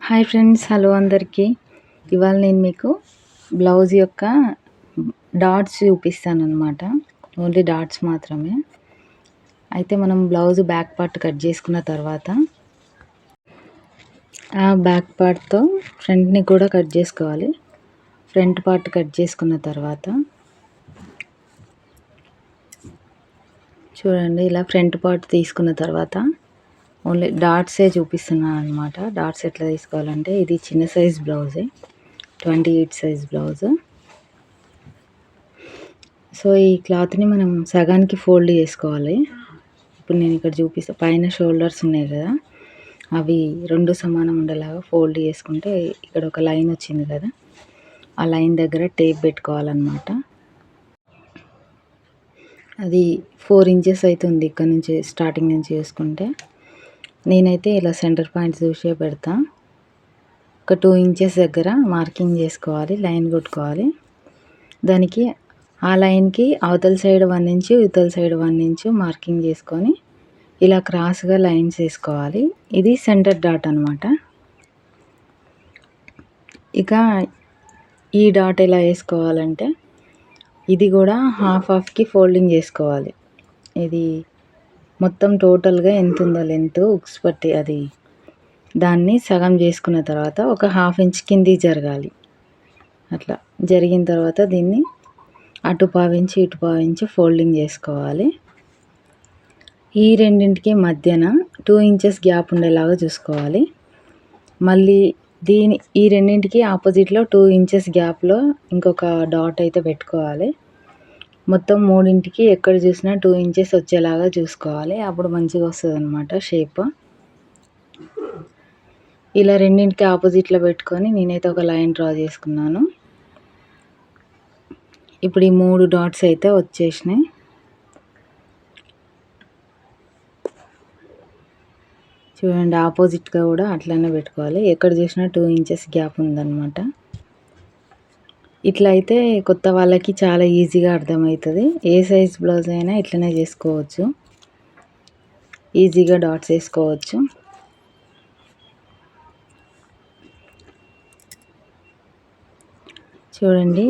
Hi friends, hello అందరికీ. ఇవాళ నేను మీకు బ్లౌజ్ యొక్క డాట్స్ చూపిస్తానన్నమాట. ఓన్లీ డాట్స్ మాత్రమే. అయితే మనం బ్లౌజ్ బ్యాక్ పార్ట్ కట్ చేసుకున్న తర్వాత ఆ బ్యాక్ పార్ట్తో ఫ్రంట్ని కూడా కట్ చేసుకోవాలి. ఫ్రంట్ పార్ట్ కట్ చేసుకున్న తర్వాత చూడండి, ఇలా ఫ్రంట్ పార్ట్ తీసుకున్న తర్వాత ఓన్లీ డాట్సే చూపిస్తున్నాను అనమాట. డాట్స్ ఎట్లా తీసుకోవాలంటే, ఇది చిన్న సైజ్ బ్లౌజే, 28 సైజ్ బ్లౌజ్. సో ఈ క్లాత్ని మనం సగానికి ఫోల్డ్ చేసుకోవాలి. ఇప్పుడు నేను ఇక్కడ చూపిస్తాను. పైన షోల్డర్స్ ఉన్నాయి కదా, అవి రెండు సమానం ఉండేలాగా ఫోల్డ్ చేసుకుంటే ఇక్కడ ఒక లైన్ వచ్చింది కదా, ఆ లైన్ దగ్గర టేప్ పెట్టుకోవాలన్నమాట. అది 4 ఇంచెస్ అవుతుంది ఇక్కడ నుంచి, స్టార్టింగ్ నుంచి చేసుకుంటే. నేనైతే ఇలా సెంటర్ పాయింట్ చూసే పెడతా. ఒక 2 ఇంచెస్ దగ్గర మార్కింగ్ చేసుకోవాలి, లైన్ కొట్టుకోవాలి. దానికి ఆ లైన్కి అవతల సైడ్ 1 ఇంచు, ఇవతల సైడ్ 1 ఇంచు మార్కింగ్ చేసుకొని ఇలా క్రాస్గా లైన్స్ వేసుకోవాలి. ఇది సెంటర్ డాట్ అనమాట. ఇక ఈ డాట్ ఎలా వేసుకోవాలంటే, ఇది కూడా హాఫ్కి ఫోల్డింగ్ చేసుకోవాలి. ఇది మొత్తం టోటల్గా ఎంత ఉందో లెంత్ ఉక్స్ పట్టి, అది దాన్ని సగం చేసుకున్న తర్వాత ఒక 1/2 ఇంచ్ కింది జరగాలి. అట్లా జరిగిన తర్వాత దీన్ని అటు 1/2 ఇంచు, ఇటు 1/2 ఇంచు ఫోల్డింగ్ చేసుకోవాలి. ఈ రెండింటికి మధ్యన 2 ఇంచెస్ గ్యాప్ ఉండేలాగా చూసుకోవాలి. మళ్ళీ ఈ రెండింటికి ఆపోజిట్లో 2 ఇంచెస్ గ్యాప్లో ఇంకొక డాట్ అయితే పెట్టుకోవాలి. మొత్తం మూడింటికి ఎక్కడ చూసినా 2 ఇంచెస్ వచ్చేలాగా చూసుకోవాలి. అప్పుడు మంచిగా వస్తుంది అనమాట షేప్. ఇలా రెండింటికి ఆపోజిట్లో పెట్టుకొని నేనైతే ఒక లైన్ డ్రా చేసుకున్నాను. ఇప్పుడు ఈ 3 డాట్స్ అయితే వచ్చేసినాయి. చూడండి, ఆపోజిట్గా కూడా అట్లనే పెట్టుకోవాలి. ఎక్కడ చూసినా 2 ఇంచెస్ గ్యాప్ ఉందన్నమాట. ఇట్లా అయితే కొత్త వాళ్ళకి చాలా ఈజీగా అర్థమవుతుంది. ఏ సైజ్ బ్లౌజ్ అయినా ఇట్లనే చేసుకోవచ్చు, ఈజీగా డాట్స్ వేసుకోవచ్చు. చూడండి,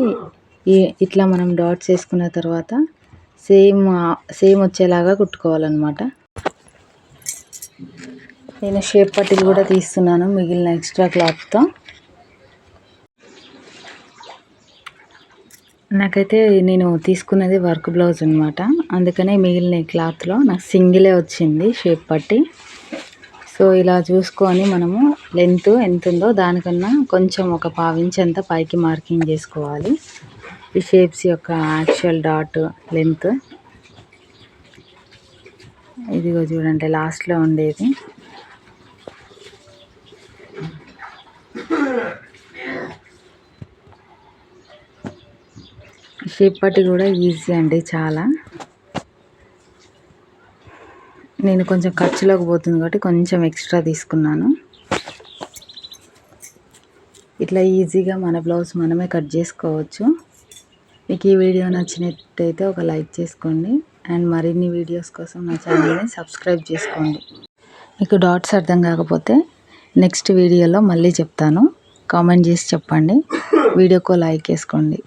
ఇట్లా మనం డాట్స్ వేసుకున్న తర్వాత సేమ్ వచ్చేలాగా కుట్టుకోవాలన్నమాట. నేను షేప్ పట్టీలు కూడా తీస్తున్నాను మిగిలిన ఎక్స్ట్రా క్లాత్తో. నాకైతే నేను తీసుకున్నది వర్క్ బ్లౌజ్ అనమాట, అందుకనే మిగిలిన క్లాత్లో నాకు సింగిలే వచ్చింది షేప్ పట్టి. సో ఇలా చూసుకొని మనము లెంత్ ఎంత ఉందో దానికన్నా కొంచెం ఒక 1/2 ఇంచ్ అంతా పైకి మార్కింగ్ చేసుకోవాలి. ఈ షేప్స్ యొక్క యాక్చువల్ డాట్ లెంత్ ఇదిగో చూడండి, లాస్ట్లో ఉండేది. షేప్ పట్టి కూడా ఈజీ అండి చాలా. నేను కొంచెం ఖర్చులోకి పోతుంది కాబట్టి కొంచెం ఎక్స్ట్రా తీసుకున్నాను. ఇట్లా ఈజీగా మన బ్లౌజ్ మనమే కట్ చేసుకోవచ్చు. మీకు ఈ వీడియో నచ్చినట్టయితే ఒక లైక్ చేసుకోండి, అండ్ మరిన్ని వీడియోస్ కోసం నా ఛానల్ని సబ్స్క్రైబ్ చేసుకోండి. మీకు డాట్స్ అర్థం కాకపోతే నెక్స్ట్ వీడియోలో మళ్ళీ చెప్తాను. కామెంట్ చేసి చెప్పండి. వీడియోకు లైక్ వేసుకోండి.